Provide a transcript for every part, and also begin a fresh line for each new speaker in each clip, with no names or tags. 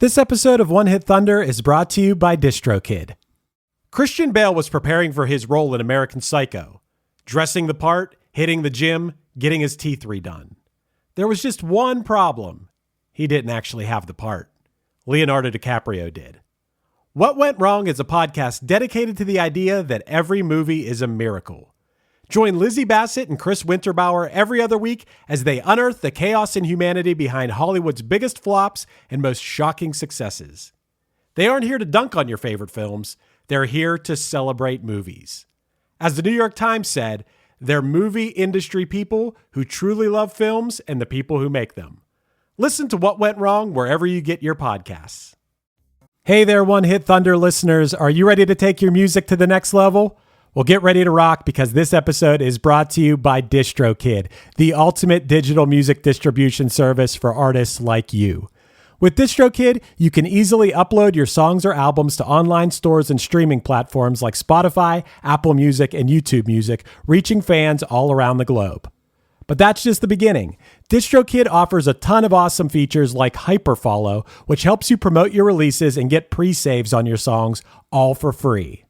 This episode of One Hit Thunder is brought to you by DistroKid. Christian Bale was preparing for his role in American Psycho, dressing the part, hitting the gym, getting his teeth redone. There was just one problem. He didn't actually have the part. Leonardo DiCaprio did. What Went Wrong is a podcast dedicated to the idea that every movie is a miracle. Join Lizzie Bassett and Chris Winterbauer every other week as they unearth the chaos and humanity behind Hollywood's biggest flops and most shocking successes. They aren't here to dunk on your favorite films. They're here to celebrate movies. As the New York Times said, they're movie industry people who truly love films and the people who make them. Listen to What Went Wrong wherever you get your podcasts. Hey there, One Hit Thunder listeners. Are you ready to take your music to the next level? Well, get ready to rock because this episode is brought to you by DistroKid, the ultimate digital music distribution service for artists like you. With DistroKid, you can easily upload your songs or albums to online stores and streaming platforms like Spotify, Apple Music, and YouTube Music, reaching fans all around the globe. But that's just the beginning. DistroKid offers a ton of awesome features like Hyperfollow, which helps you promote your releases and get pre-saves on your songs, all for free.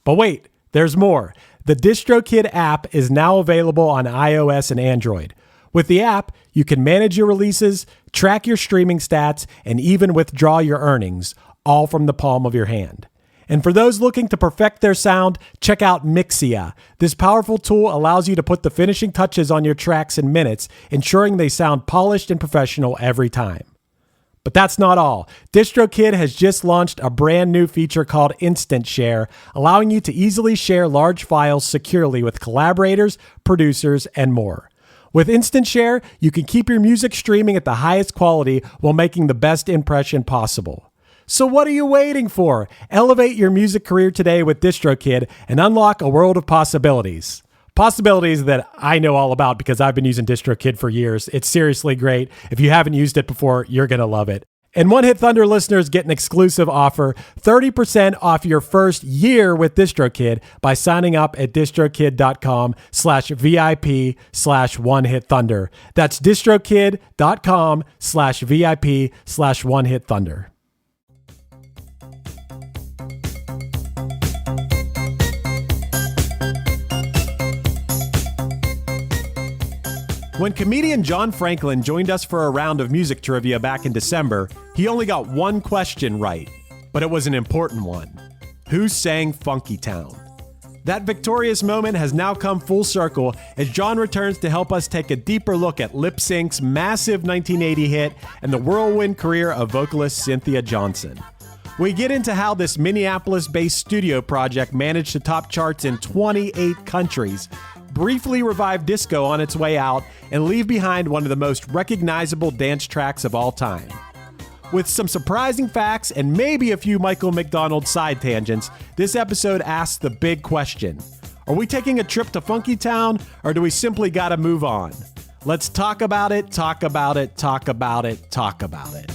But wait, there's more. The DistroKid app is now available on iOS and Android. With the app, you can manage your releases, track your streaming stats, and even withdraw your earnings, all from the palm of your hand. And for those looking to perfect their sound, check out Mixia. This powerful tool allows you to put the finishing touches on your tracks in minutes, ensuring they sound polished and professional every time. But that's not all. DistroKid has just launched a brand new feature called Instant Share, allowing you to easily share large files securely with collaborators, producers, and more. With Instant Share, you can keep your music streaming at the highest quality while making the best impression possible. So what are you waiting for? Elevate your music career today with DistroKid and unlock a world of possibilities. Possibilities that I know all about because I've been using DistroKid for years. It's seriously great. If you haven't used it before, you're going to love it. And One Hit Thunder listeners get an exclusive offer, 30% off your first year with DistroKid by signing up at distrokid.com/VIP/OneHitThunder. That's distrokid.com/VIP/OneHitThunder. When comedian John Franklin joined us for a round of music trivia back in December, he only got one question right, but it was an important one. Who sang Funkytown? That victorious moment has now come full circle as John returns to help us take a deeper look at Lip Sync's massive 1980 hit and the whirlwind career of vocalist Cynthia Johnson. We get into how this Minneapolis-based studio project managed to top charts in 28 countries, briefly revive disco on its way out, and leave behind one of the most recognizable dance tracks of all time. With some surprising facts and maybe a few Michael McDonald side tangents, this episode asks the big question. Are we taking a trip to Funkytown, or do we simply gotta move on? Let's talk about it, talk about it, talk about it, talk about it.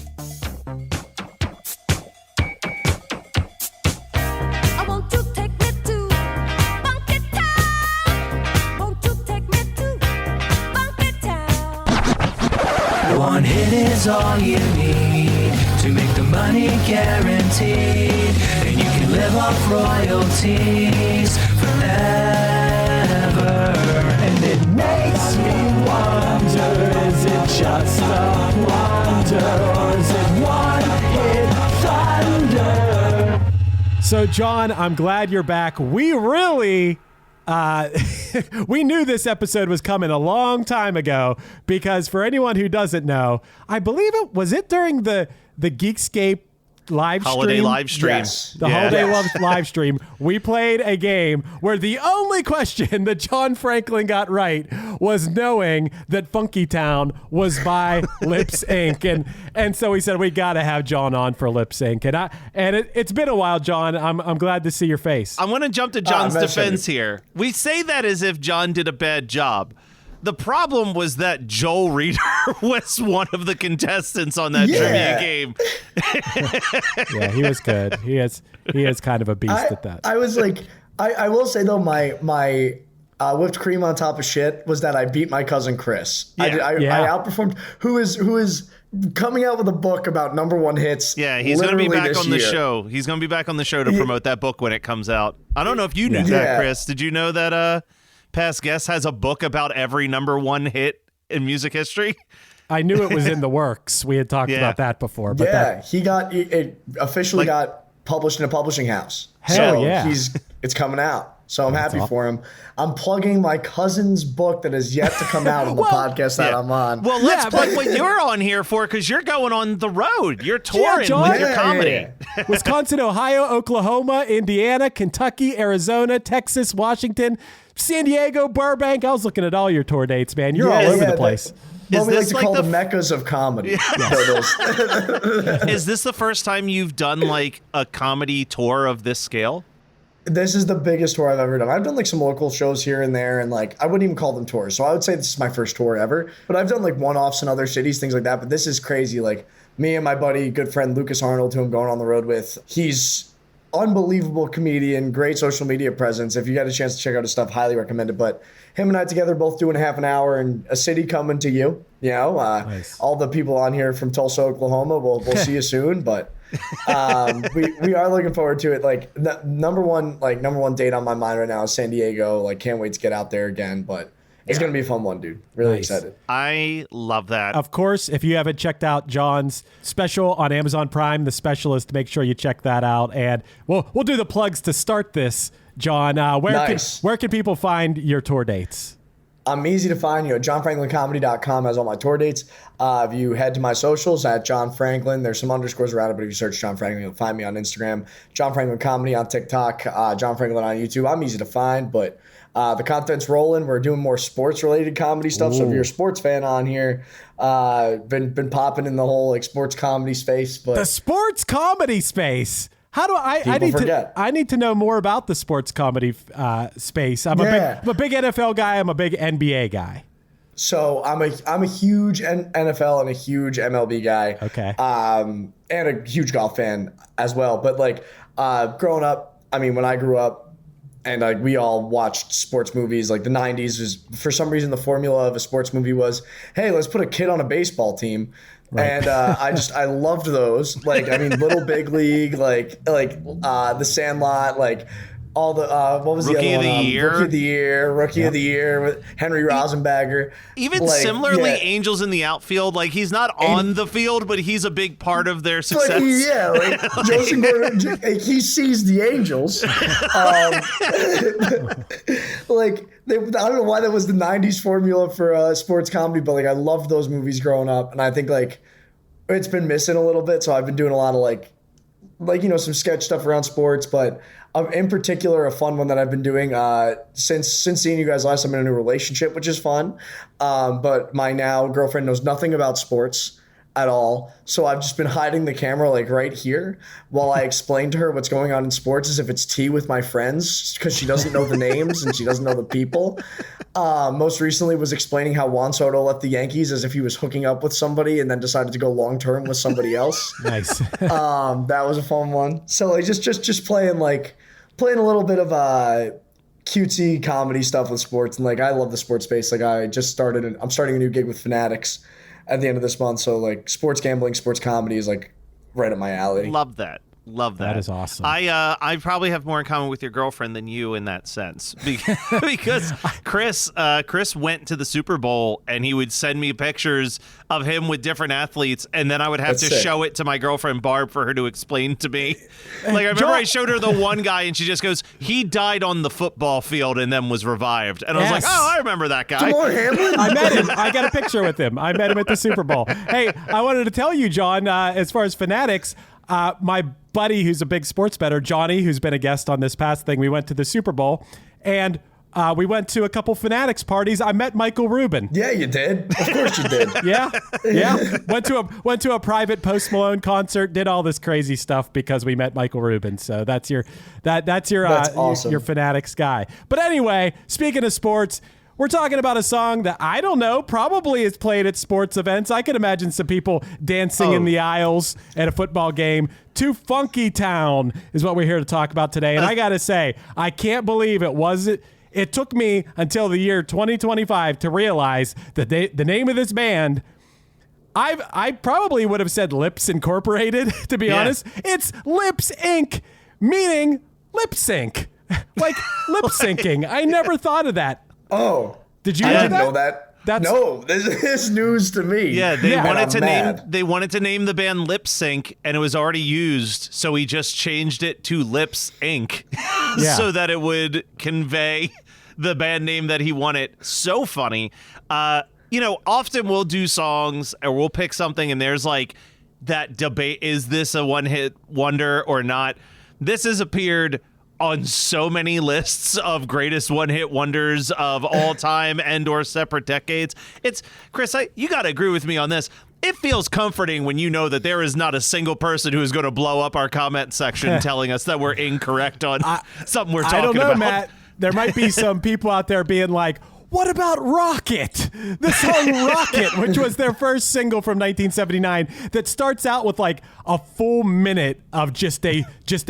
One hit is all you need to make the money guaranteed, and you can live off royalties forever. And it makes me wonder, is it just a wonder, or is it one hit thunder?
So John, I'm glad you're back. We really... we knew this episode was coming a long time ago because for anyone who doesn't know, I believe it was during the Geekscape
holiday live stream.
Yes. Holiday live stream. We played a game where the only question that John Franklin got right was knowing that Funkytown was by Lip Sync. And so we said, we got to have John on for Lip Sync. And it's been a while, John. I'm glad to see your face.
I want to jump to John's defense here. We say that as if John did a bad job. The problem was that Joel Reeder was one of the contestants on that trivia game.
Yeah, he was good. He is kind of a beast at that.
I was like, I will say though, my whipped cream on top of shit was that I beat my cousin Chris. I outperformed who is coming out with a book about number one hits.
Yeah, he's going to be back on the
year.
show. He's going to be back on the show to promote that book when it comes out. I don't know if you knew that, Chris. Did you know that Past Guest has a book about every number one hit in music history?
I knew it was in the works. We had talked about that before. But
it officially got published in a publishing house.
Hell
so
yeah.
It's coming out. So I'm happy for him. I'm plugging my cousin's book that is yet to come out on the podcast that I'm on.
Well, let's plug what you're on here for, because you're going on the road. You're touring with your comedy.
Wisconsin, Ohio, Oklahoma, Indiana, Kentucky, Arizona, Texas, Washington, San Diego, Burbank. I was looking at all your tour dates, man. You're all over the place.
What we like to call the meccas of comedy.
Is this the first time you've done like a comedy tour of this scale?
This is the biggest tour I've ever done. I've done like some local shows here and there, and like I wouldn't even call them tours. So I would say this is my first tour ever. But I've done like one-offs in other cities, things like that. But this is crazy. Like me and my buddy, good friend Lucas Arnold, who I'm going on the road with. He's unbelievable comedian, great social media presence. If you got a chance to check out his stuff, highly recommend it. But him and I together both doing half an hour in a city coming to you. You know,
nice.
All the people on here from Tulsa, Oklahoma. We'll see you soon. But we are looking forward to it. Like number one date on my mind right now is San Diego. Like can't wait to get out there again. But it's gonna be a fun one, dude. Really excited.
I love that.
Of course, if you haven't checked out John's special on Amazon Prime, The Specialist, make sure you check that out. And we'll do the plugs to start this. John, where can people find your tour dates?
I'm easy to find. JohnFranklinComedy.com has all my tour dates. If you head to my socials at John Franklin, there's some underscores around it, but if you search John Franklin, you'll find me on Instagram. John Franklin Comedy on TikTok. John Franklin on YouTube. I'm easy to find, but the content's rolling. We're doing more sports-related comedy stuff. So if you're a sports fan on here, been popping in the whole like sports comedy space. But
the sports comedy space. How do I need to know more about the sports comedy space. I'm a big NFL guy. I'm a big NBA guy.
So I'm a huge NFL and a huge MLB guy.
Okay.
And a huge golf fan as well. But like growing up, I mean, when I grew up and like we all watched sports movies, like the 90s was for some reason the formula of a sports movie was, hey, let's put a kid on a baseball team. Right. And I loved those. Like, I mean, Little Big League, like The Sandlot, like all the what was
Rookie
the other one? Rookie of the Year with Henry Rosenberger.
Even similarly, Angels in the Outfield, like he's not on the field, but he's a big part of their success.
Joseph Gordon, he sees the Angels. I don't know why that was the 90s formula for sports comedy, but like I loved those movies growing up, and I think like it's been missing a little bit. So I've been doing a lot of like some sketch stuff around sports, but in particular, a fun one that I've been doing since seeing you guys last. I'm in a new relationship, which is fun, but my now girlfriend knows nothing about sports at all. So I've just been hiding the camera like right here while I explain to her what's going on in sports as if it's tea with my friends, because she doesn't know the names and she doesn't know the people. Most recently was explaining how Juan Soto left the Yankees as if he was hooking up with somebody and then decided to go long term with somebody else.
Nice.
That was a fun one. So like just playing a little bit of cutesy comedy stuff with sports, and like I love the sports space. Like I'm starting a new gig with Fanatics at the end of this month, so like sports gambling, sports comedy is like right up my alley.
Love that.
That is awesome.
I probably have more in common with your girlfriend than you in that sense, because Chris went to the Super Bowl and he would send me pictures of him with different athletes, and then I would have to show it to my girlfriend Barb for her to explain to me. Like I remember I showed her the one guy and she just goes, "He died on the football field and then was revived," and I was like, "Oh, I remember that guy."
I met him. I got a picture with him. I met him at the Super Bowl. Hey, I wanted to tell you, John, as far as Fanatics, my buddy who's a big sports bettor, Johnny, who's been a guest on this past thing, we went to the Super Bowl, and we went to a couple Fanatics parties. I met Michael Rubin.
Yeah, you did. Of course you did.
Yeah. Went to a private Post Malone concert. Did all this crazy stuff because we met Michael Rubin. So that's your awesome. Your Fanatics guy. But anyway, speaking of sports, we're talking about a song that I don't know, probably is played at sports events. I could imagine some people dancing in the aisles at a football game. To Funkytown is what we're here to talk about today. And I got to say, I can't believe it took me until the year 2025 to realize that the name of this band I probably would have said Lips Incorporated, to be honest. It's Lips Inc., meaning lip sync. Like lip syncing. I never thought of that.
Oh.
Did you
I
know
didn't
that?
know that.
That's
No, this is news to me.
Yeah, they
I'm
wanted to name the band Lip Sync, and it was already used, so he just changed it to Lips Inc.
Yeah.
so that it would convey the band name that he wanted. So funny. Often we'll do songs or we'll pick something and there's like that debate, is this a one-hit wonder or not? This has appeared on so many lists of greatest one-hit wonders of all time and or separate decades. It's Chris, you got to agree with me on this. It feels comforting when you know that there is not a single person who is going to blow up our comment section telling us that we're incorrect on something we're talking about.
I don't know, Matt. There might be some people out there being like, what about Rocket? The song Rocket, which was their first single from 1979, that starts out with like a full minute of just a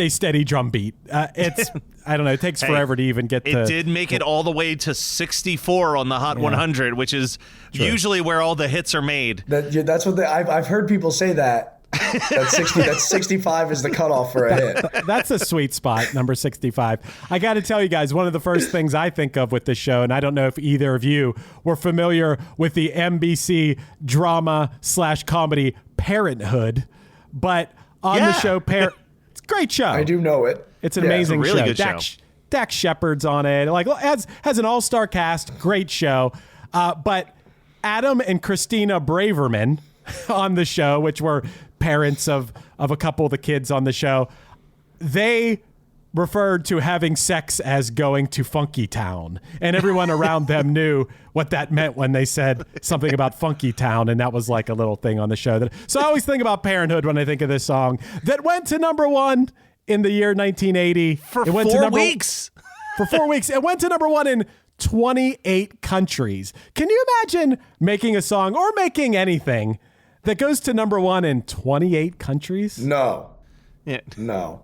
steady drum beat. It's I don't know. It takes forever to even get
It did make it all the way to 64 on the Hot 100, which is usually where all the hits are made.
That's what I've heard people say that. That's 65 is the cutoff for a hit.
That's a sweet spot, number 65. I got to tell you guys, one of the first things I think of with this show, and I don't know if either of you were familiar with the NBC drama/comedy Parenthood, but on the show, it's a great show.
I do know it.
It's an amazing
it's a really
show.
good show.
Dax Shepard's on it. Like has an all-star cast. Great show. But Adam and Christina Braverman on the show, which were parents of a couple of the kids on the show, they referred to having sex as going to Funkytown, and everyone around them knew what that meant when they said something about Funkytown, and that was like a little thing on the show. So I always think about Parenthood when I think of this song that went to number one in the year 1980.
For 4 weeks.
For 4 weeks. It went to number one in 28 countries. Can you imagine making a song or making anything that goes to number one in 28 countries?
No.
Yeah.
No.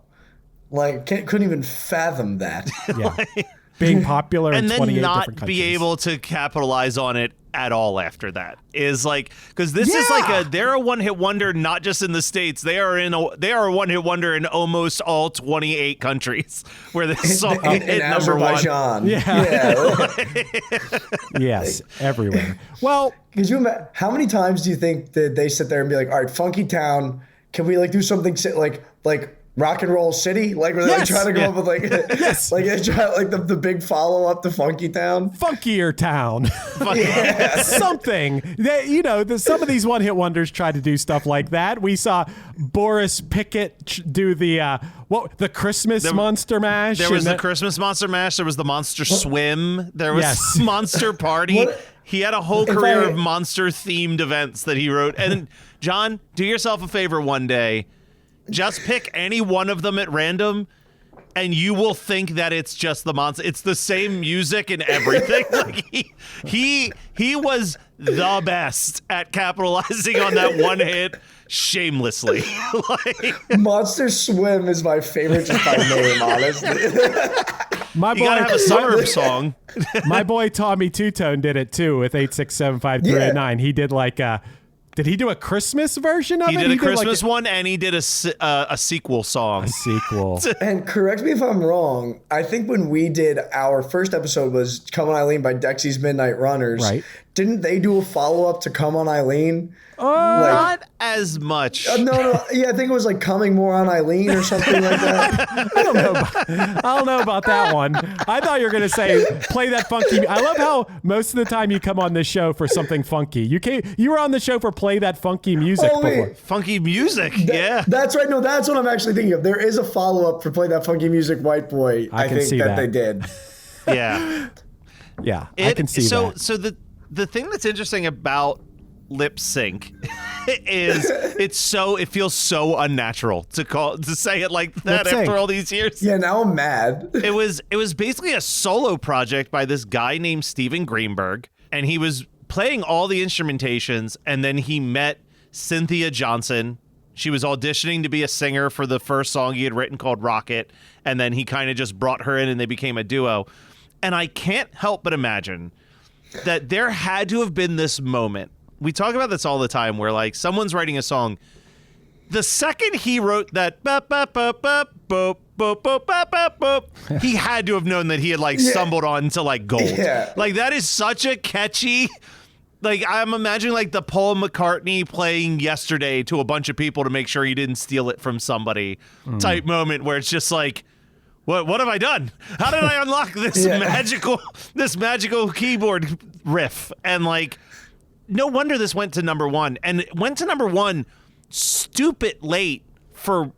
Like, couldn't even fathom that.
Yeah. Being popular in 28
and then
different countries.
not be able to capitalize on it at all after that is like, because this is like they're a one-hit wonder not just in the States. They are a one-hit wonder in almost all 28 countries where this song hit number one.
Yeah. Yes, everywhere. Well,
how many times do you think that they sit there and be like, all right, Funkytown, can we like do something like Rock and Roll City? Like, were they like, trying to go up with like, like they try like the big follow up to Funkytown?
Funkier Town. Something. Some of these one hit wonders try to do stuff like that. We saw Boris Pickett do the Christmas Monster Mash.
There was the Christmas Monster Mash. There was the Monster Swim. There was Monster Party. He had a whole career of monster themed events that he wrote. And John, do yourself a favor one day. Just pick any one of them at random, and you will think that it's just the monster. It's the same music and everything. Like he was the best at capitalizing on that one hit shamelessly.
Monster Swim is my favorite just by name, honestly.
You gotta have a summer song.
My boy Tommy Two-Tone did it too with 8675389. He did like did he do a Christmas version of it?
He did a Christmas one, and he did a sequel song.
A sequel.
And correct me if I'm wrong, I think when we did our first episode was Come On Eileen by Dexy's Midnight Runners.
Right.
Didn't they do a follow-up to Come On Eileen?
Not as much.
No. Yeah, I think it was like Coming More on Eileen or something like that.
I don't know about that one. I thought you were going to say, play that funky. I love how most of the time you come on this show for something funky. You were on the show for play that funky music before.
Funky music, yeah.
That's right. No, that's what I'm actually thinking of. There is a follow-up for Play That Funky Music, White Boy. I think that they did.
Yeah.
Yeah, I can see that.
So the thing that's interesting about lip sync is it feels so unnatural to say it like that after all these years.
Yeah, now I'm mad.
It was basically a solo project by this guy named Steven Greenberg, and he was playing all the instrumentations, and then he met Cynthia Johnson. She was auditioning to be a singer for the first song he had written called Rocket, and then he kind of just brought her in and they became a duo. And I can't help but imagine that there had to have been this moment we talk about this all the time where like someone's writing a song. The second he wrote that, he had to have known that he had like stumbled onto like gold.
Yeah.
Like that is such a catchy. Like I'm imagining like the Paul McCartney playing Yesterday to a bunch of people to make sure he didn't steal it from somebody type moment where it's just like, what have I done? How did I unlock this magical keyboard riff? And like, no wonder this went to number one, and it went to number one stupid late for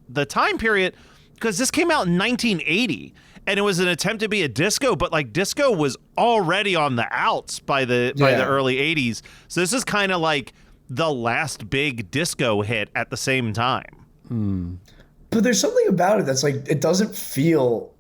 the time period, because this came out in 1980 and it was an attempt to be a disco, but like disco was already on the outs by the early 80s. So this is kind of like the last big disco hit at the same time.
But there's something about it that's like, it doesn't feel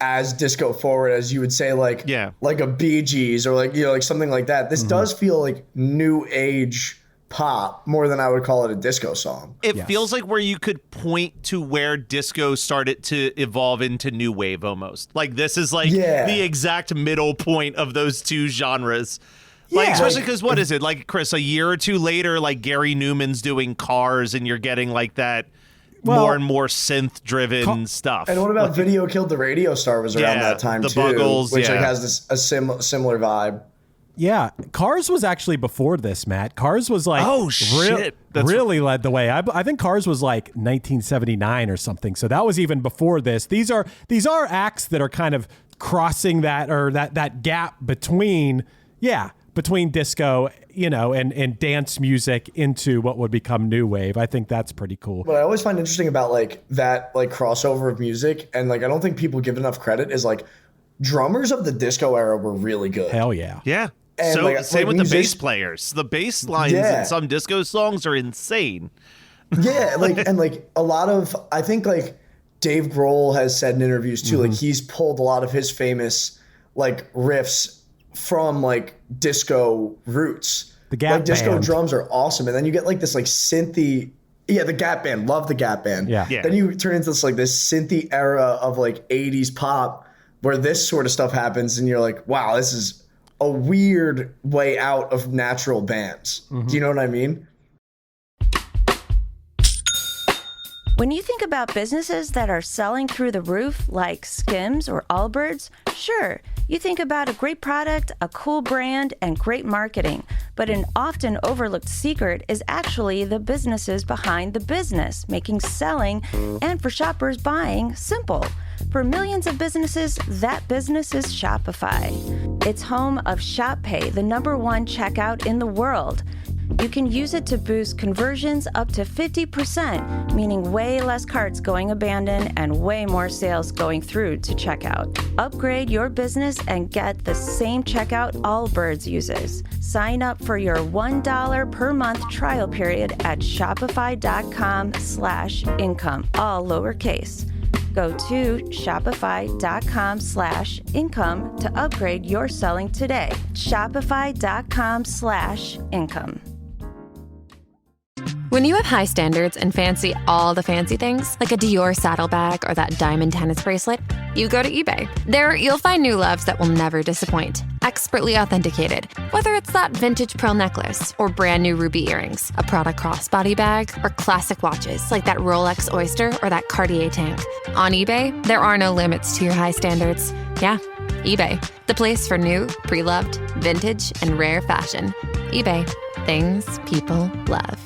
as disco forward as you would say like a Bee Gees or like, you know, like something like that. This does feel like new age pop more than I would call it a disco song.
It feels like where you could point to where disco started to evolve into new wave almost. Like this is like the exact middle point of those two genres. Like especially because what is it? Like Chris, a year or two later, like Gary Newman's doing Cars and you're getting like that more and more synth driven stuff.
And what about Video Killed the Radio Star was around that time
the
too.
Buggles,
which like has a similar vibe.
Yeah, Cars was actually before this, Matt. Cars was like, really led the way. I think Cars was like 1979 or something. So that was even before this. These are acts that are kind of crossing that or that gap between disco, you know, and dance music into what would become new wave. I think that's pretty cool.
What I always find interesting about like that like crossover of music, and like I don't think people give enough credit, is like drummers of the disco era were really good.
Hell yeah.
Yeah.
And
so
like,
same with the bass players. The bass lines in some disco songs are insane.
Yeah, like and like a lot of, I think like Dave Grohl has said in interviews too, like he's pulled a lot of his famous like riffs from like disco roots.
The Gap
like disco
Band.
drums are awesome, and then you get like this like synthy. Yeah, the Gap Band. Love the Gap Band.
Yeah.
Then you turn into this like this synthy era of like 80s pop where this sort of stuff happens, and you're like, wow, this is a weird way out of natural bands. Do you know what I mean?
When you think about businesses that are selling through the roof, like Skims or Allbirds, sure, you think about a great product, a cool brand, and great marketing. But an often overlooked secret is actually the businesses behind the business, making selling and for shoppers buying simple. For millions of businesses, that business is Shopify. It's home of Shop Pay, the #1 checkout in the world. You can use it to boost conversions up to 50%, meaning way less carts going abandoned and way more sales going through to checkout. Upgrade your business and get the same checkout Allbirds uses. Sign up for your $1 per month trial period at shopify.com/income, all lowercase. Go to shopify.com/income to upgrade your selling today. Shopify.com/income.
When you have high standards and fancy all the fancy things, like a Dior saddlebag or that diamond tennis bracelet, you go to eBay. There, you'll find new loves that will never disappoint. Expertly authenticated. Whether it's that vintage pearl necklace or brand new ruby earrings, a Prada crossbody bag, or classic watches like that Rolex Oyster or that Cartier tank. On eBay, there are no limits to your high standards. Yeah, eBay. The place for new, pre-loved, vintage, and rare fashion. eBay. Things people love.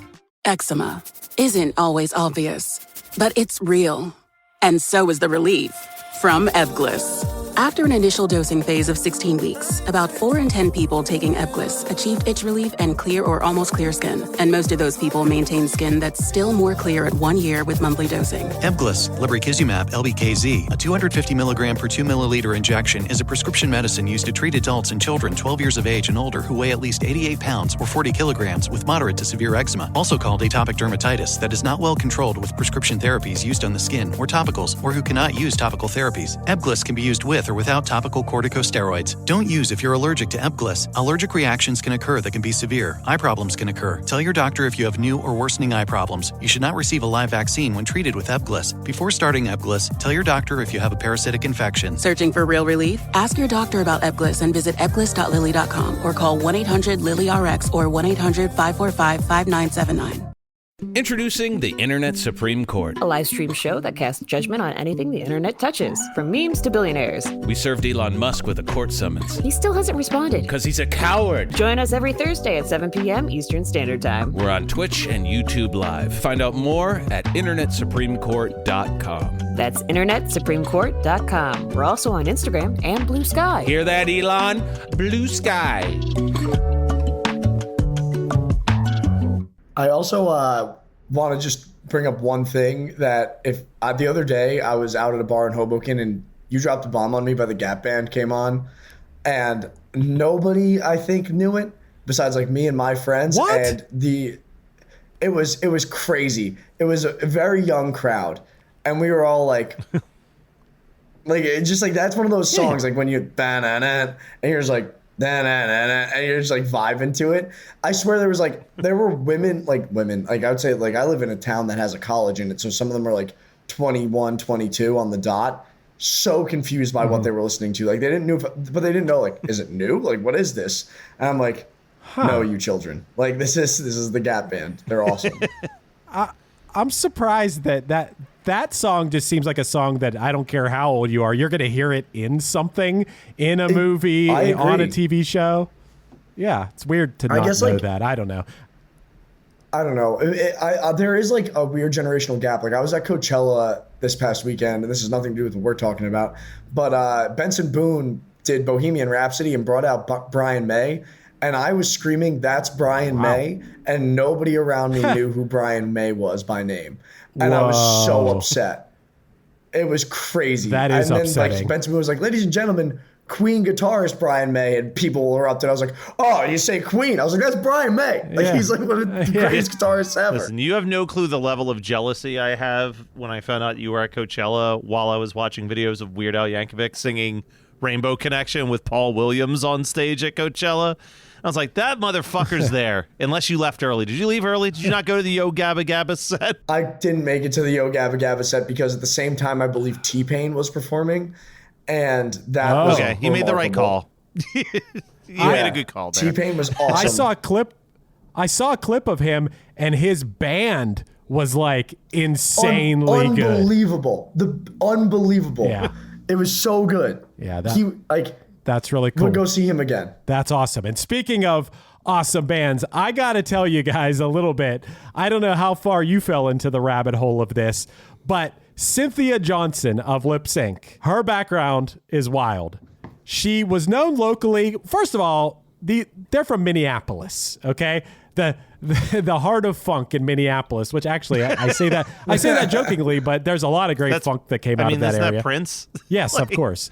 Eczema isn't always obvious, but it's real. And so is the relief from Ebglyss. After an initial dosing phase of 16 weeks, about 4 in 10 people taking Ebglyss achieved itch relief and clear or almost clear skin. And most of those people maintain skin that's still more clear at 1 year with monthly dosing.
Ebglyss, lebrikizumab LBKZ, a 250 milligram per 2 milliliter injection, is a prescription medicine used to treat adults and children 12 years of age and older who weigh at least 88 pounds or 40 kilograms with moderate to severe eczema, also called atopic dermatitis, that is not well controlled with prescription therapies used on the skin or topicals, or who cannot use topical therapies. Ebglyss can be used with with or without topical corticosteroids. Don't use if you're allergic to Ebglyss. Allergic reactions can occur that can be severe. Eye problems can occur. Tell your doctor if you have new or worsening eye problems. You should not receive a live vaccine when treated with Ebglyss. Before starting Ebglyss, tell your doctor if you have a parasitic infection.
Searching for real relief? Ask your doctor about Ebglyss and visit ebglyss.lilly.com or call 1-800-LILY-RX or 1-800-545-5979.
Introducing the Internet Supreme Court,
a live stream show that casts judgment on anything the internet touches, from memes to billionaires.
We served Elon Musk with a court summons.
He still hasn't responded.
Because he's a coward.
Join us every Thursday at 7 p.m. Eastern Standard Time.
We're on Twitch and YouTube Live. Find out more at internetsupremecourt.com.
That's internetsupremecourt.com. We're also on Instagram and Blue Sky.
Hear that, Elon? Blue Sky.
I also want to just bring up one thing that if the other day I was out at a bar in Hoboken and You Dropped a Bomb on Me by the Gap Band came on, and nobody I think knew it besides like me and my friends.
What?
And it was crazy. It was a very young crowd, and we were all like. Like it's just like that's one of those songs like when you and you're just like and you're just like vibing to it. I swear there were women like I would say like I live in a town that has a college in it, so some of them are like 21, 22 on the dot. So confused by what they were listening to. Like they didn't know, but they didn't know like is it new? Like what is this? And I'm like, no, you children. Like this is the Gap Band. They're awesome.
I'm surprised that song just seems like a song that I don't care how old you are, you're going to hear it in something, in a movie, on a TV show. Yeah, it's weird to not know that. I don't know. There is like a weird generational gap. Like I was at Coachella this past weekend, and this has nothing to do with what we're talking about, but Benson Boone did Bohemian Rhapsody and brought out Brian May. And I was screaming, "That's Brian May," and nobody around me knew who Brian May was by name. And I was so upset. It was crazy. That is upsetting.
And then like Benson Boone was like, "Ladies and gentlemen, Queen guitarist Brian May," and people were up there. I was like, "Oh, you say Queen?" I was like, "That's Brian May." Like he's like one of the greatest guitarists ever.
Listen, you have no clue the level of jealousy I have when I found out you were at Coachella while I was watching videos of Weird Al Yankovic singing Rainbow Connection with Paul Williams on stage at Coachella. I was like, that motherfucker's there, unless you left early. Did you leave early? Did you not go to the Yo Gabba Gabba set?
I didn't make it to the Yo Gabba Gabba set because at the same time, I believe T-Pain was performing, and that was
okay. He made the right call. You made a good call there.
T-Pain was awesome.
I saw a clip of him, and his band was like insanely good.
Unbelievable. Unbelievable.
Yeah.
It was so good.
Yeah. That's really cool.
We'll go see him again.
That's awesome. And speaking of awesome bands, I got to tell you guys a little bit. I don't know how far you fell into the rabbit hole of this, but Cynthia Johnson of Lip Sync, her background is wild. She was known locally. First of all, they're from Minneapolis, okay? The heart of funk in Minneapolis, which actually I say that jokingly, but there's a lot of great funk that came out of that area.
That Prince?
Yes, of course.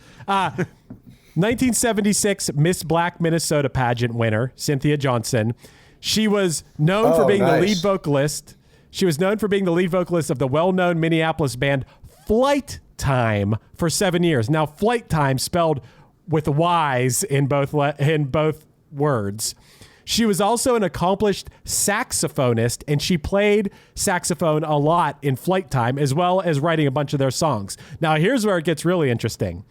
1976 Miss Black Minnesota pageant winner, Cynthia Johnson. She was known for being the lead vocalist. She was known for being the lead vocalist of the well-known Minneapolis band Flight Time for 7 years. Now, Flight Time spelled with Y's in both words. She was also an accomplished saxophonist, and she played saxophone a lot in Flight Time, as well as writing a bunch of their songs. Now, here's where it gets really interesting.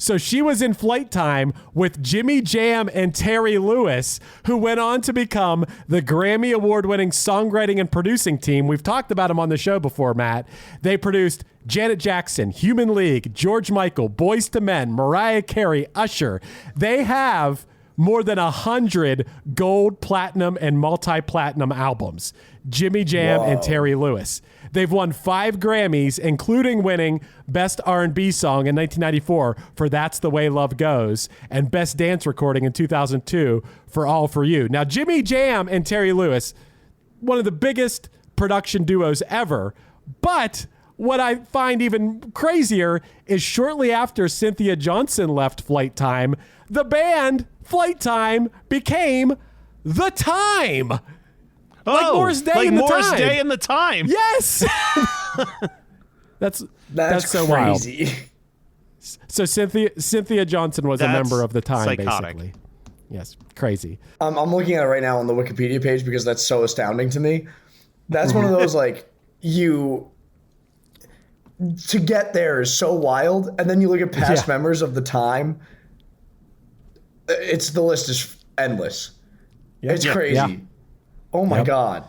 So she was in Flight Time with Jimmy Jam and Terry Lewis, who went on to become the Grammy Award-winning songwriting and producing team. We've talked about them on the show before, Matt. They produced Janet Jackson, Human League, George Michael, Boyz II Men, Mariah Carey, Usher. They have more than 100 gold, platinum, and multi-platinum albums. Jimmy Jam and Terry Lewis. They've won 5 Grammys, including winning Best R&B Song in 1994 for That's the Way Love Goes, and Best Dance Recording in 2002 for All For You. Now, Jimmy Jam and Terry Lewis, one of the biggest production duos ever, but what I find even crazier is shortly after Cynthia Johnson left Flight Time, the band Flight Time became The Time. Like Morris Day in the Time.
Morris Day in the Time.
Yes. That's so
crazy.
wild. So Cynthia Johnson was a
That's
member of the time,
psychotic.
basically. Yes, crazy.
I'm looking at it right now on the Wikipedia page because that's so astounding to me. That's one of those to get there is so wild, and then you look at past members of the time. The list is endless.
Yep.
It's crazy.
Yeah.
Oh my God.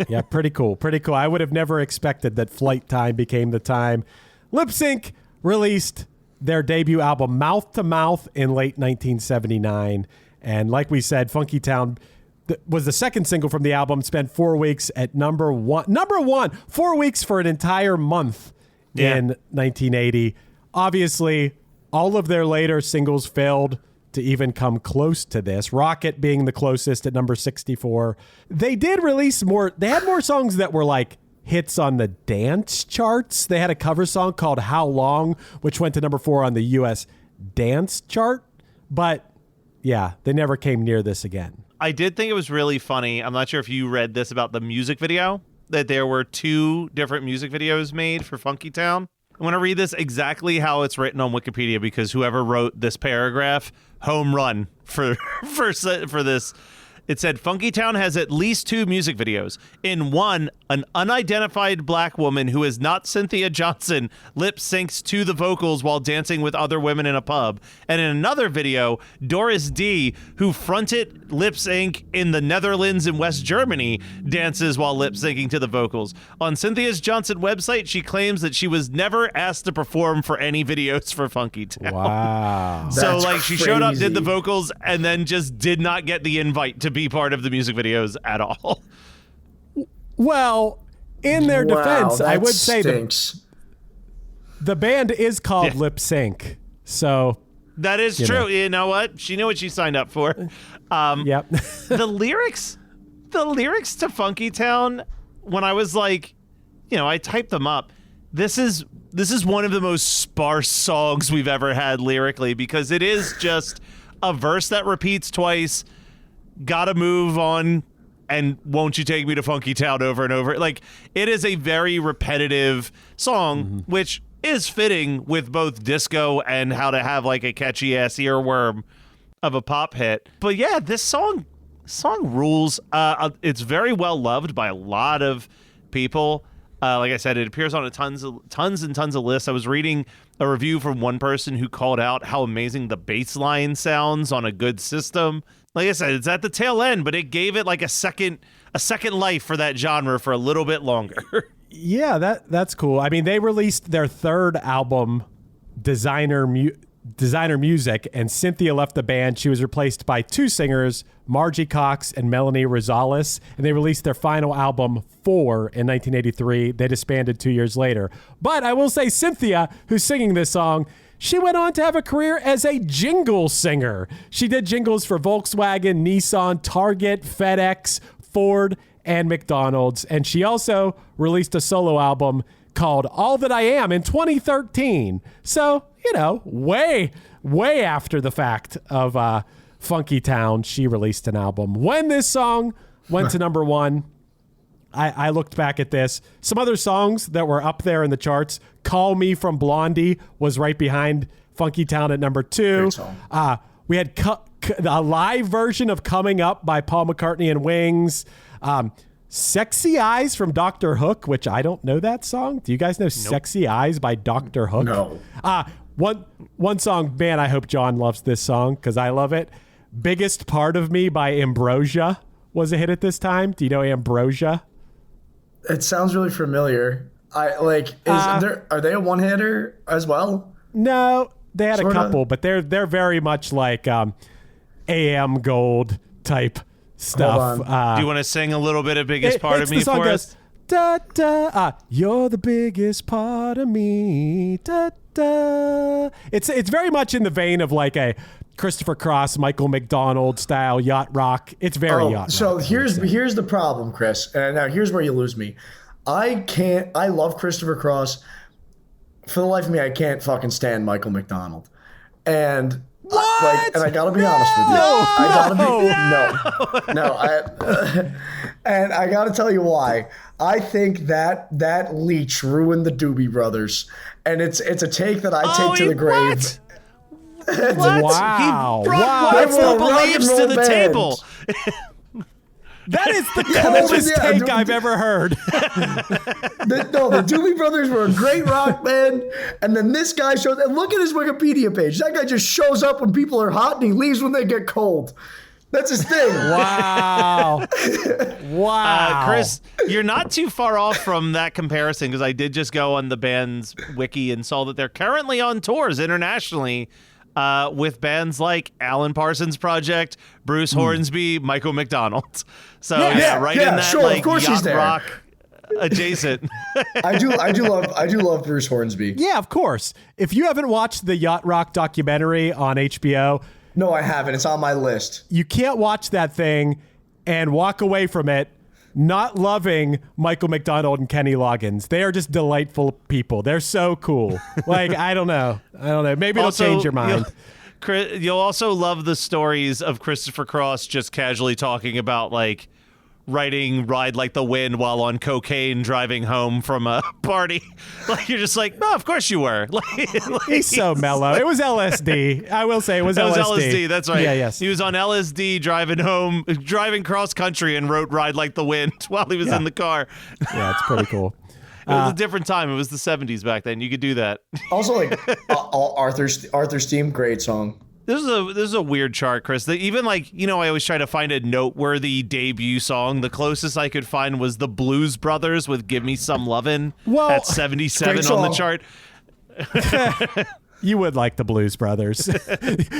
Yeah, pretty cool. Pretty cool. I would have never expected that Flight Time became the time. Lip Sync released their debut album Mouth to Mouth in late 1979. And like we said, Funkytown was the second single from the album, spent 4 weeks at number one, 4 weeks for an entire month in 1980. Obviously, all of their later singles failed to even come close to this. Rocket being the closest at number 64. They did release more. They had more songs that were like hits on the dance charts. They had a cover song called How Long, which went to number 4 on the US dance chart. But yeah, they never came near this again.
I did think it was really funny. I'm not sure if you read this about the music video, that there were 2 different music videos made for Funkytown. I'm going to read this exactly how it's written on Wikipedia because whoever wrote this paragraph, home run for this. It said Funkytown has at least 2 music videos. In one, an unidentified black woman who is not Cynthia Johnson lip syncs to the vocals while dancing with other women in a pub. And in another video, Doris D, who fronted lip sync in the Netherlands and West Germany, dances while lip syncing to the vocals. On Cynthia Johnson website, she claims that she was never asked to perform for any videos for Funkytown.
Wow.
So
That's
she showed up, did the
crazy.
vocals, and then just did not get the invite to be part of the music videos at all.
Well, in their defense, I would say the band is called Lip Sync. So
that is true. You know what? She knew what she signed up for.
Yep.
the lyrics to Funkytown, when I was like, I typed them up. This is one of the most sparse songs we've ever had lyrically because it is just a verse that repeats twice. Gotta move on, and won't you take me to Funkytown over and over? Like, it is a very repetitive song, which is fitting with both disco and how to have like a catchy ass earworm of a pop hit. But yeah, this song rules. It's very well loved by a lot of people. Like I said, it appears on tons and tons of lists. I was reading a review from one person who called out how amazing the bass line sounds on a good system. Like I said, it's at the tail end, but it gave it like a second life for that genre for a little bit longer.
Yeah, that's cool. I mean, they released their third album, Designer Music, and Cynthia left the band. She was replaced by 2 singers, Margie Cox and Melanie Rosales, and they released their final album, 4, in 1983. They disbanded 2 years later. But I will say Cynthia, who's singing this song, she went on to have a career as a jingle singer. She did jingles for Volkswagen, Nissan, Target, FedEx, Ford, and McDonald's. And she also released a solo album called All That I Am in 2013. So, way after the fact of Funkytown, she released an album. When this song went to number 1, I looked back at this. Some other songs that were up there in the charts. Call Me from Blondie was right behind Funkytown at number 2.
Great song.
We had a live version of Coming Up by Paul McCartney and Wings. Sexy Eyes from Dr. Hook, which I don't know that song. Do you guys know Sexy Eyes by Dr. Hook?
No.
One song, man, I hope John loves this song because I love it. Biggest Part of Me by Ambrosia was a hit at this time. Do you know Ambrosia?
It sounds really familiar. Are they a one-hitter as well?
No, they had
Sorta.
a couple, but they're very much like AM Gold type stuff.
Hold on.
Do you want to sing a little bit of Biggest Part of Me for us?
Da, da, you're the biggest part of me. Da, da. It's very much in the vein of like a Christopher Cross, Michael McDonald style yacht rock. It's very yacht rock.
So here's the problem, Chris. And now here's where you lose me. I love Christopher Cross. For the life of me, I can't fucking stand Michael McDonald. And
what?
And I gotta be honest with you. And I gotta tell you why. I think that leech ruined the Doobie Brothers, and it's a take that I take to the grave.
What?
Wow.
He brought
Wow.
What's
They were
the
a rock and
beliefs to
roll
the
band.
table.
That is the coolest
yeah,
take I've ever heard.
The Doobie Brothers were a great rock band, and then this guy shows. And look at his Wikipedia page. That guy just shows up when people are hot, and he leaves when they get cold. That's his thing.
Wow. Wow.
Chris, you're not too far off from that comparison because I did just go on the band's wiki and saw that they're currently on tours internationally with bands like Alan Parsons Project, Bruce Hornsby, Michael McDonald. So in that
sure,
like
of course he's
yacht
there.
rock adjacent.
I do love Bruce Hornsby.
Yeah, of course. If you haven't watched the Yacht Rock documentary on HBO,
No, I haven't. It's on my list.
you can't watch that thing and walk away from it not loving Michael McDonald and Kenny Loggins. They are just delightful people. They're so cool. Like, I don't know. Maybe it'll change your mind.
You'll also love the stories of Christopher Cross just casually talking about like writing Ride Like the Wind while on cocaine driving home from a party. Like, you're just like, no, of course you were.
He's so mellow. It was LSD. I will say it was LSD.
It was LSD, that's right.
Yeah, yes.
He was on LSD driving cross country and wrote Ride Like the Wind while he was in the car.
Yeah, it's pretty cool.
It was a different time. It was the 70s back then. You could do that.
Also, like Arthur's Theme, great song.
This is a weird chart, Chris. Even like, I always try to find a noteworthy debut song. The closest I could find was the Blues Brothers with "Give Me Some Lovin'" at 77 on the chart.
You would like the Blues Brothers.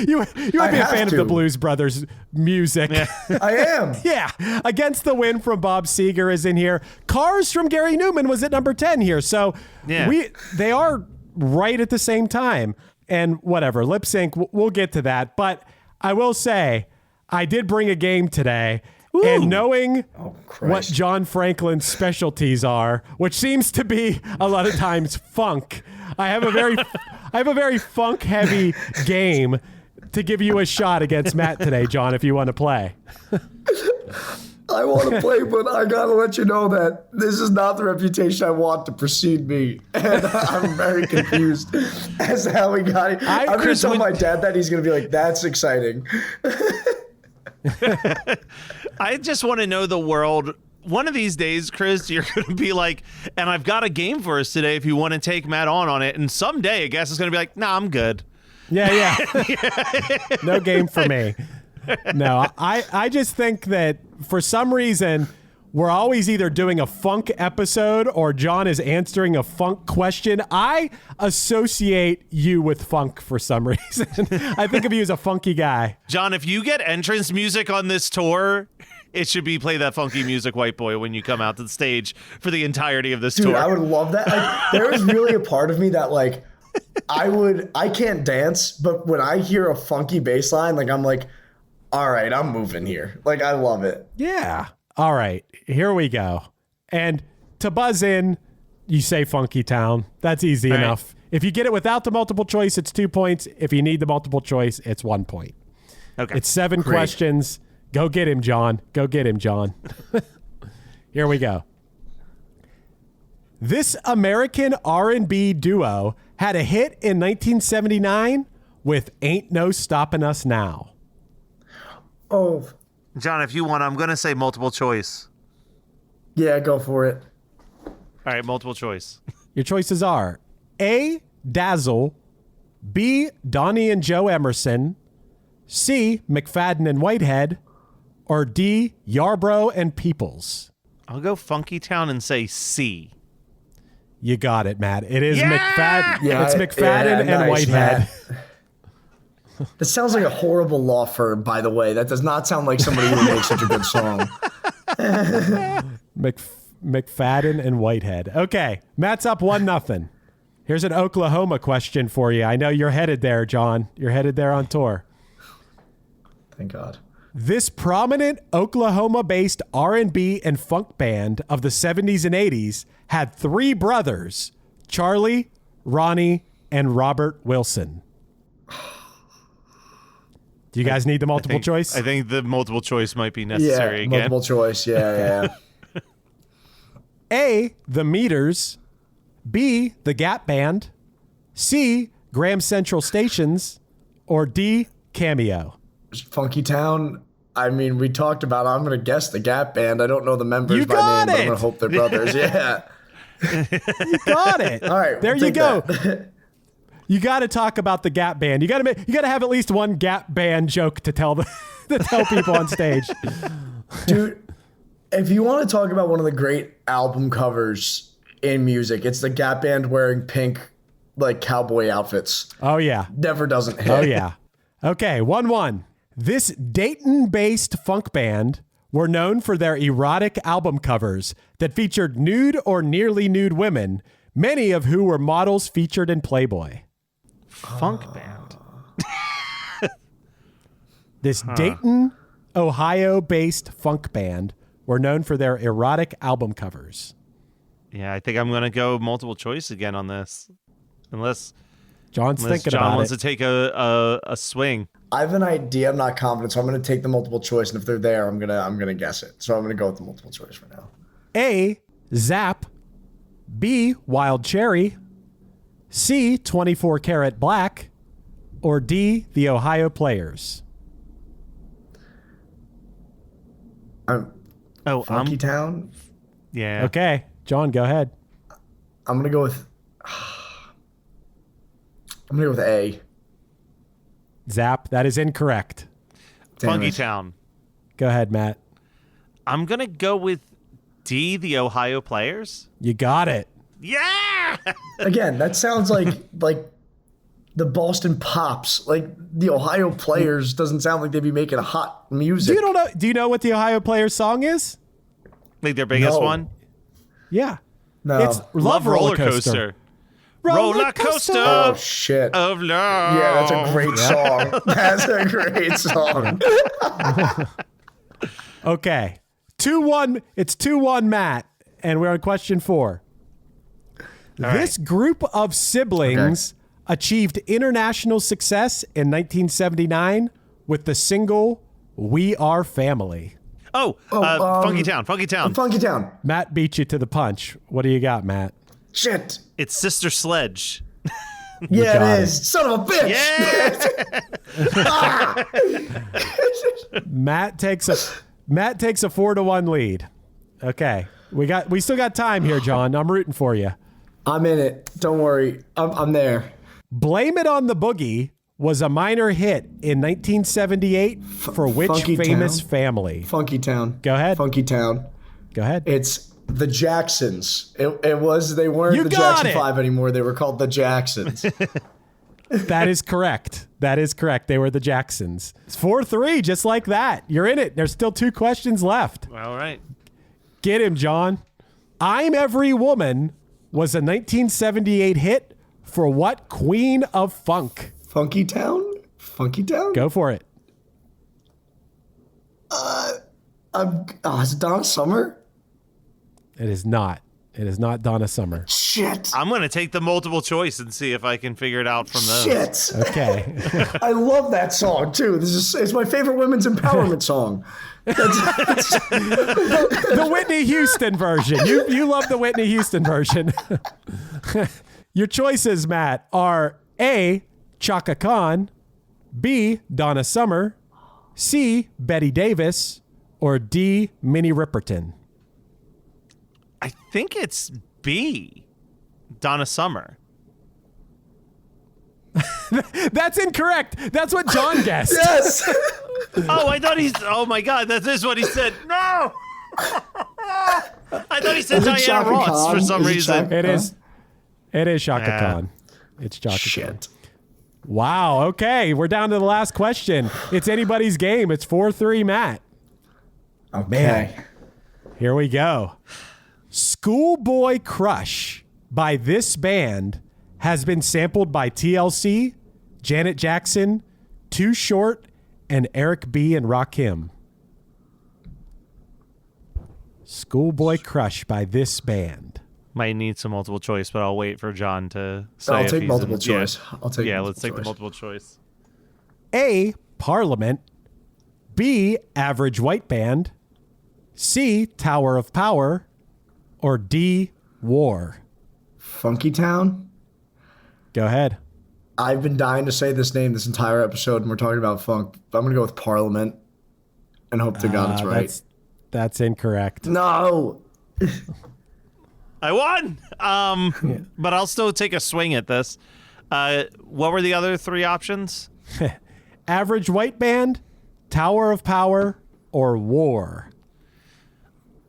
you would be a fan of the Blues Brothers music.
Yeah.
I am.
Yeah. Against the Wind from Bob Seger is in here. Cars from Gary Newman was at number 10 here. So they are right at the same time. And whatever, lip sync, we'll get to that. But I will say, I did bring a game today. Ooh. And knowing what John Franklin's specialties are, which seems to be a lot of times funk, I have a very funk heavy game to give you a shot against Matt today, John, if you want to play.
I want to play, but I got to let you know that this is not the reputation I want to precede me. And I'm very confused as to how we got it. I'm going to tell my dad that. He's going to be like, that's exciting.
I just want to know the world. One of these days, Chris, you're going to be like, and I've got a game for us today if you want to take Matt on it. And someday, I guess, it's going to be like, nah, I'm good.
Yeah. No game for me. No, I just think that for some reason, we're always either doing a funk episode or John is answering a funk question. I associate you with funk for some reason. I think of you as a funky guy.
John, if you get entrance music on this tour, it should be play that funky music, white boy, when you come out to the stage for the entirety of this tour.
Dude, I would love that. Like, there is really a part of me that like, I can't dance, but when I hear a funky bass line, like I'm like, all right, I'm moving here. Like, I love it.
Yeah. All right, here we go. And to buzz in, you say Funkytown. That's easy enough. If you get it without the multiple choice, it's 2 points. If you need the multiple choice, it's 1 point.
Okay.
It's 7 questions. Go get him, John. Go get him, John. Here we go. This American R&B duo had a hit in 1979 with Ain't No Stopping Us Now.
Oh,
John, if you want, I'm going to say multiple choice.
yeah, go for it.
All right, multiple choice.
Your choices are A, Dazzle, B, Donnie and Joe Emerson, C, McFadden and Whitehead, or D, Yarbrough and Peoples.
I'll go Funkytown and say C.
You got it, Matt. It is McFadden.
Yeah,
it's McFadden and
nice,
Whitehead.
That sounds like a horrible law firm, by the way. That does not sound like somebody who makes such a good song.
McFadden and Whitehead. Okay, Matt's up 1-0. Here's an Oklahoma question for you. I know you're headed there, John. You're headed there on tour.
Thank God.
This prominent Oklahoma-based R&B and funk band of the 70s and 80s had 3 brothers, Charlie, Ronnie, and Robert Wilson. Do you guys need the multiple choice?
I think the multiple choice might be necessary again.
Multiple choice. Yeah.
A, the Meters, B, the Gap Band, C, Graham Central Stations, or D, Cameo?
Funkytown. I mean, we talked about. I'm gonna guess the Gap Band. I don't know the members
You
by
got
name, but I'm
it!
gonna hope they're brothers. Yeah.
You got it.
All right.
There
we'll
you
take
go.
that.
You got to talk about the Gap Band. You got to have at least one Gap Band joke to tell people on stage.
Dude, if you want to talk about one of the great album covers in music, it's the Gap Band wearing pink, like, cowboy outfits.
Oh yeah.
Never doesn't hit.
Oh yeah. Okay, 1-1. This Dayton-based funk band were known for their erotic album covers that featured nude or nearly nude women, many of who were models featured in Playboy.
Funk band.
This Dayton, Ohio-based funk band were known for their erotic album covers.
Yeah, I think I'm going to go multiple choice again on this. Unless
John's thinking
John
about
wants
it.
to take a swing.
I have an idea. I'm not confident, so I'm going to take the multiple choice, and if they're there, I'm gonna guess it. So I'm going to go with the multiple choice for now.
A, Zap, B, Wild Cherry, C, 24 Karat Black, or D, the Ohio Players.
Funkytown.
Yeah.
Okay, John, go ahead.
I'm gonna go with. I'm gonna go with A.
Zap, that is incorrect.
Damn it.
Funkytown.
Go ahead, Matt.
I'm going to go with D, the Ohio Players.
You got it.
Yeah!
Again, that sounds like the Boston Pops. Like the Ohio Players doesn't sound like they'd be making hot music.
Do you know what the Ohio Players song is?
Like their biggest
No.
one?
Yeah.
No.
It's Love Roller Coaster.
Roller coaster
Oh shit.
of love.
Yeah, that's a great song. That's a great song.
Okay. 2-1. It's 2-1, Matt. And we're on question 4. This group of siblings achieved international success in 1979 with the single We Are Family.
Funkytown. Funkytown.
Funkytown.
Matt beat you to the punch. What do you got, Matt?
Shit.
It's Sister Sledge.
Yeah,
got
it is. Son of a bitch.
Yeah.
Matt takes a 4-1 lead. Okay. We still got time here, John. I'm rooting for you.
I'm in it. Don't worry. I'm there.
Blame It on the Boogie was a minor hit in 1978 for which
Funkytown.
famous family?
Funkytown.
Go ahead.
Funkytown.
Go ahead.
It's the Jacksons. They weren't
You
the
got
Jackson
it.
5 anymore. They were called the Jacksons.
That is correct. That is correct. They were the Jacksons. It's 4-3, just like that. You're in it. There's still 2 questions left.
All right.
Get him, John. I'm Every Woman was a 1978 hit for what queen of funk?
Funkytown? Funkytown?
Go for it.
Is it Donna Summer?
It is not. It is not Donna Summer.
Shit.
I'm going to take the multiple choice and see if I can figure it out from those.
Shit.
Okay.
I love that song too. It's my favorite women's empowerment song.
The Whitney Houston version. You love the Whitney Houston version. Your choices, Matt, are A, Chaka Khan, B, Donna Summer, C, Betty Davis, or D, Minnie Riperton.
I think it's B, Donna Summer.
That's incorrect. That's what John guessed.
Yes.
Oh my God, that is what he said. No! I thought he said
Is it
Diana
Chaka
Ross
Khan?
for some
Is it
reason.
Chaka-
It is Chaka
Yeah.
Khan. It's Chaka Khan.
Shit.
Wow. Okay. We're down to the last question. It's anybody's game. It's 4-3, Matt.
Okay.
Here we go. Schoolboy Crush by this band has been sampled by TLC, Janet Jackson, Too Short, and Eric B. and Rakim. Schoolboy Crush by this band.
Might need some multiple choice, but I'll wait for John to say.
I'll
if
take
he's
multiple
in-
choice. I'll take
Yeah,
multiple
let's take the
choice.
multiple choice.
A, Parliament. B, Average White Band. C, Tower of Power. or D, war?
Funkytown?
Go ahead.
I've been dying to say this name this entire episode, and we're talking about funk. But I'm going to go with Parliament and hope to God it's right.
That's incorrect.
No!
I won! But I'll still take a swing at this. What were the other three options?
Average White Band, Tower of Power, or War?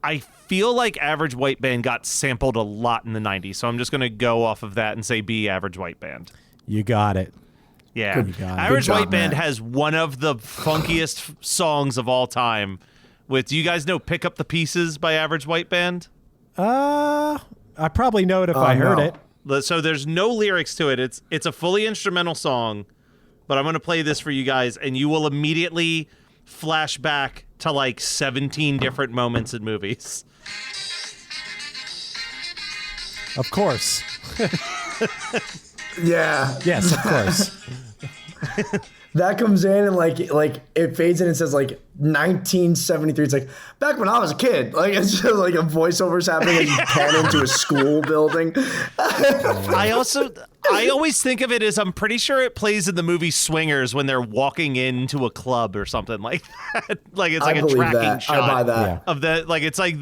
I feel like Average White Band got sampled a lot in the 90s, so I'm just going to go off of that and say B, Average White Band.
You got it.
Yeah.
Good
Average
job,
White Band
Matt.
has one of the funkiest songs of all time. Do you guys know Pick Up the Pieces by Average White Band?
I probably know it if I heard it.
So there's no lyrics to it. It's a fully instrumental song, but I'm going to play this for you guys, and you will immediately flash back to like 17 different moments in movies.
Of course.
Yeah.
Yes, of course.
That comes in and like it fades in and says like 1973. It's like back when I was a kid. Like it's just like a voiceover's happening and you pan into a school building.
I always think of it as I'm pretty sure it plays in the movie Swingers when they're walking into a club or something like that. Like it's like a tracking shot.
I buy that.
Of the like it's like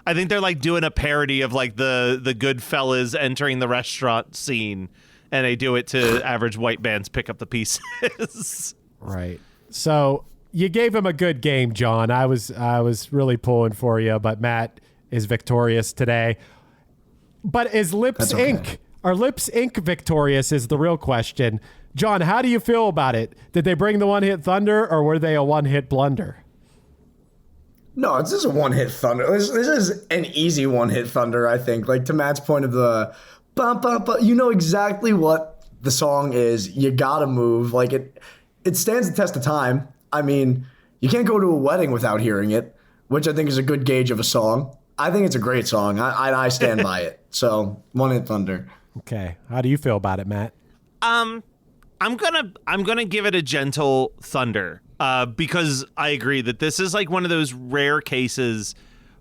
I think they're like doing a parody of like the Goodfellas entering the restaurant scene. And they do it to Average White Band's Pick Up the Pieces.
Right. So you gave him a good game, John. I was really pulling for you, but Matt is victorious today. But is Lips Inc. Are Lips Inc. victorious is the real question. John, how do you feel about it? Did they bring the one-hit thunder, or were they a one-hit blunder?
No, this is a one-hit thunder. This is an easy one-hit thunder, I think. Like to Matt's point of the bum, bum, bum, you know exactly what the song is. You gotta move. Like it stands the test of time. I mean, you can't go to a wedding without hearing it, which I think is a good gauge of a song. I think it's a great song. I stand by it. So one hit thunder.
Okay. How do you feel about it, Matt?
I'm gonna give it a gentle thunder. Because I agree that this is like one of those rare cases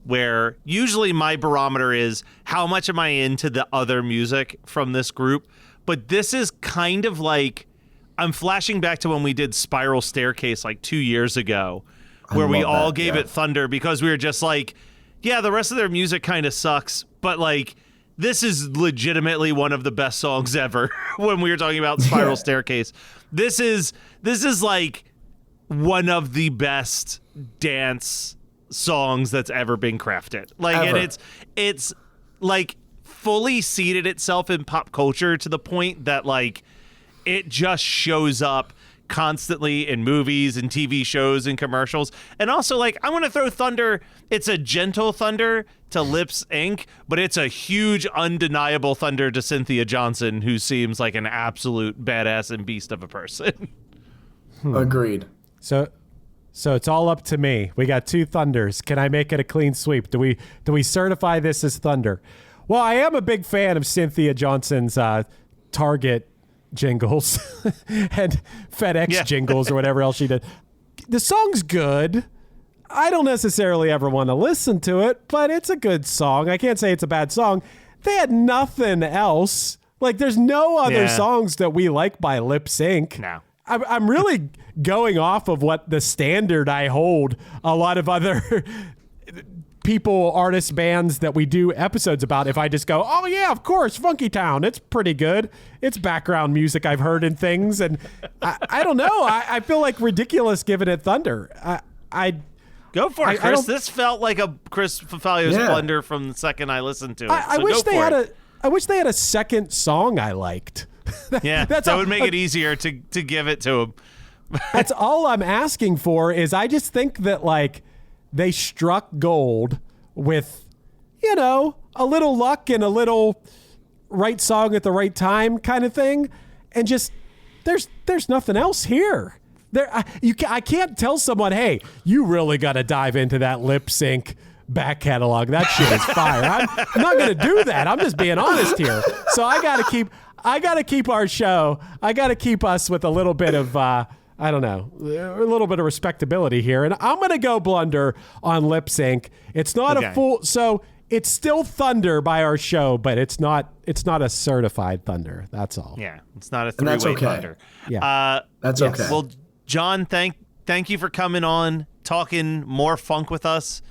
where usually my barometer is how much am I into the other music from this group, but this is kind of like I'm flashing back to when we did Spiral Staircase like 2 years ago, where we all gave it thunder because we were just like, yeah, the rest of their music kind of sucks, but like this is legitimately one of the best songs ever. When we were talking about Spiral Staircase, this is like one of the best dance songs that's ever been crafted. Like,
ever.
and it's like fully seeded itself in pop culture to the point that like it just shows up constantly in movies and TV shows and commercials. And also like I want to throw thunder. It's a gentle thunder to Lips Inc., but it's a huge undeniable thunder to Cynthia Johnson, who seems like an absolute badass and beast of a person.
Agreed.
So it's all up to me. We got two thunders. Can I make it a clean sweep? Do we certify this as thunder? Well, I am a big fan of Cynthia Johnson's Target jingles and FedEx jingles or whatever else she did. The song's good. I don't necessarily ever want to listen to it, but it's a good song. I can't say it's a bad song. They had nothing else. Like, there's no other songs that we like by Lip Sync.
No.
I'm really going off of what the standard I hold a lot of other people, artists, bands that we do episodes about. If I just go, oh yeah, of course, Funkytown, it's pretty good. It's background music I've heard in things. And I don't know. I feel like ridiculous giving it thunder.
Go for it, Chris. This felt like a Chris Fafalio's blunder from the second I listened to it.
I wish they had a second song I liked.
Yeah, that would make it easier to give it to him.
That's all I'm asking for. Is I just think that like they struck gold with, you know, a little luck and a little right song at the right time kind of thing, and just there's nothing else here. I can't tell someone, hey, you really got to dive into that Lip Sync back catalog. That shit is fire. I'm not going to do that. I'm just being honest here. So I got to keep our show. I got to keep us with a little bit of, I don't know, a little bit of respectability here. And I'm going to go blunder on Lip Sync. It's not a full, so It's still thunder by our show, but it's not a certified thunder. That's all.
Yeah, it's not a
And that's
three-way
okay.
thunder.
Yeah.
That's
yes.
okay.
Well, John, thank you for coming on, talking more funk with us.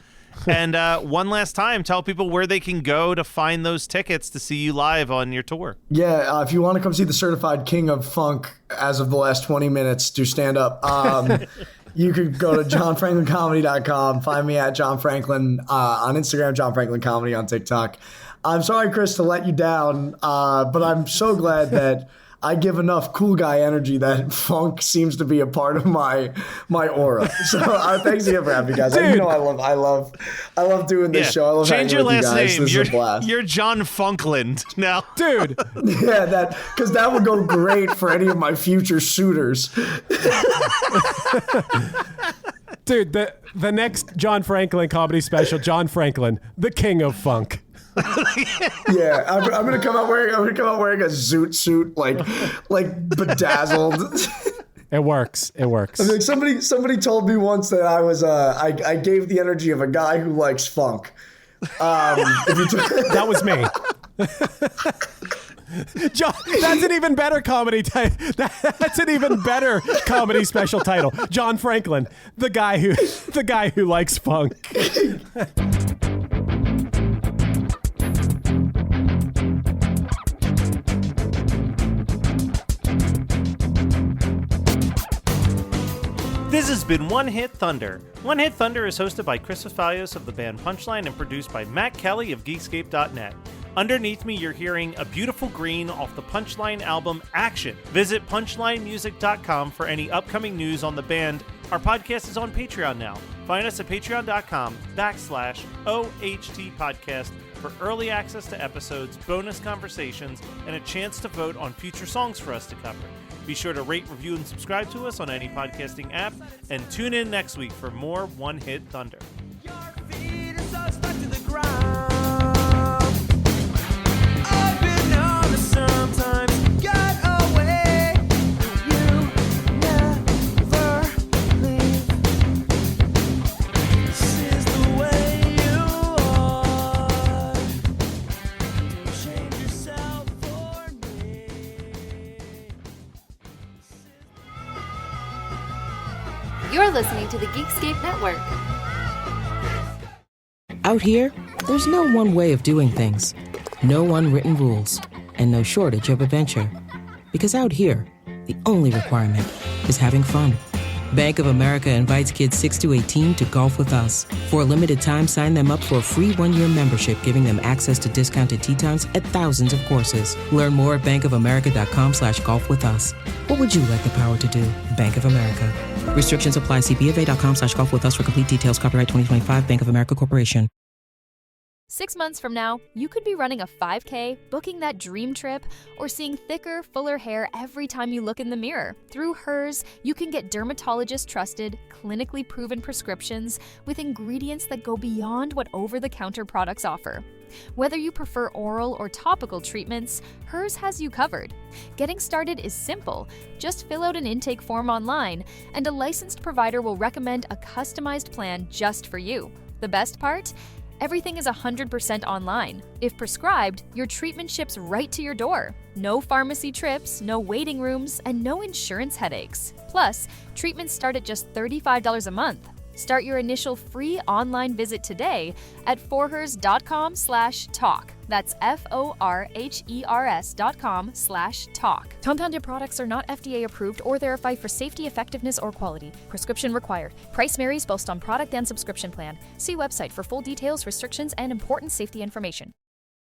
And one last time, tell people where they can go to find those tickets to see you live on your tour.
Yeah, if you want to come see the certified king of funk as of the last 20 minutes, do stand up. You could go to johnfranklincomedy.com. Find me at John Franklin on Instagram, John Franklin Comedy on TikTok. I'm sorry, Chris, to let you down, but I'm so glad that I give enough cool guy energy that funk seems to be a part of my aura. So thanks again for having me, guys. You know I love doing this show. I love
Change your
hanging with
last
you guys.
name.
This is a blast.
You're John Funkland now.
Dude.
Yeah, because that would go great for any of my future suitors.
Dude, the next John Franklin comedy special, John Franklin, the king of funk.
Yeah, I'm gonna come out wearing a zoot suit, like bedazzled.
It works. It works.
I mean, somebody told me once that I was I gave the energy of a guy who likes funk.
That was me. John, that's an even better comedy That's an even better comedy special title. John Franklin, the guy who likes funk.
This has been One Hit Thunder. One Hit Thunder is hosted by Chris Fafalios of the band Punchline and produced by Matt Kelly of Geekscape.net. Underneath me, you're hearing A Beautiful Green off the Punchline album Action. Visit punchlinemusic.com for any upcoming news on the band. Our podcast is on Patreon now. Find us at patreon.com/OHT podcast for early access to episodes, bonus conversations, and a chance to vote on future songs for us to cover. Be sure to rate, review, and subscribe to us on any podcasting app, and tune in next week for more One Hit Thunder.
Your feet are so stuck to the ground. I've been on sometimes got away. You never leave. This is the way you are. You change yourself for me.
You're listening to the Geekscape Network.
Out here, there's no one way of doing things. No unwritten rules. And no shortage of adventure. Because out here, the only requirement is having fun. Bank of America invites kids 6 to 18 to golf with us. For a limited time, sign them up for a free 1-year membership, giving them access to discounted tee times at thousands of courses. Learn more at bankofamerica.com/golf with us. What would you like the power to do? Bank of America. Restrictions apply. See BofA.com/golf with us for complete details. Copyright 2025 Bank of America Corporation.
6 months from now, you could be running a 5K, booking that dream trip, or seeing thicker, fuller hair every time you look in the mirror. Through Hers, you can get dermatologist-trusted, clinically proven prescriptions with ingredients that go beyond what over-the-counter products offer. Whether you prefer oral or topical treatments, Hers has you covered. Getting started is simple. Just fill out an intake form online, and a licensed provider will recommend a customized plan just for you. The best part? Everything is 100% online. If prescribed, your treatment ships right to your door. No pharmacy trips, no waiting rooms, and no insurance headaches. Plus, treatments start at just $35 a month. Start your initial free online visit today at forhers.com/talk. That's FORHERS.com/talk. Compounded products are not FDA approved or verified for safety, effectiveness, or quality. Prescription required. Price varies both on product and subscription plan. See website for full details, restrictions, and important safety information.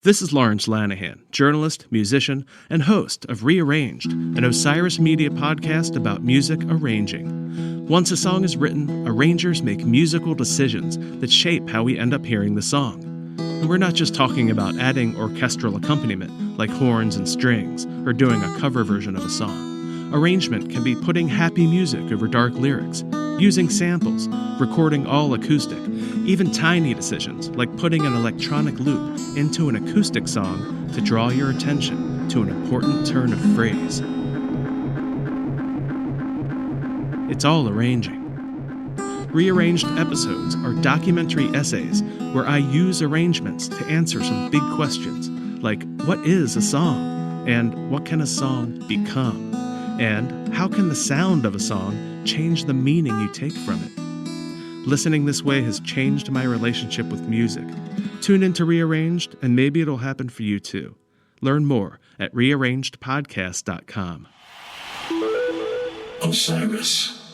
This is Lawrence Lanahan, journalist, musician, and host of Rearranged, an Osiris Media podcast about music arranging. Once a song is written, arrangers make musical decisions that shape how we end up hearing the song. And we're not just talking about adding orchestral accompaniment like horns and strings, or doing a cover version of a song. Arrangement can be putting happy music over dark lyrics, using samples, recording all acoustic, even tiny decisions like putting an electronic loop into an acoustic song to draw your attention to an important turn of phrase. It's all arranging. Rearranged episodes are documentary essays where I use arrangements to answer some big questions, like what is a song? And what can a song become? And how can the sound of a song change the meaning you take from it? Listening this way has changed my relationship with music. Tune into Rearranged, and maybe it'll happen for you too. Learn more at rearrangedpodcast.com.
Osiris.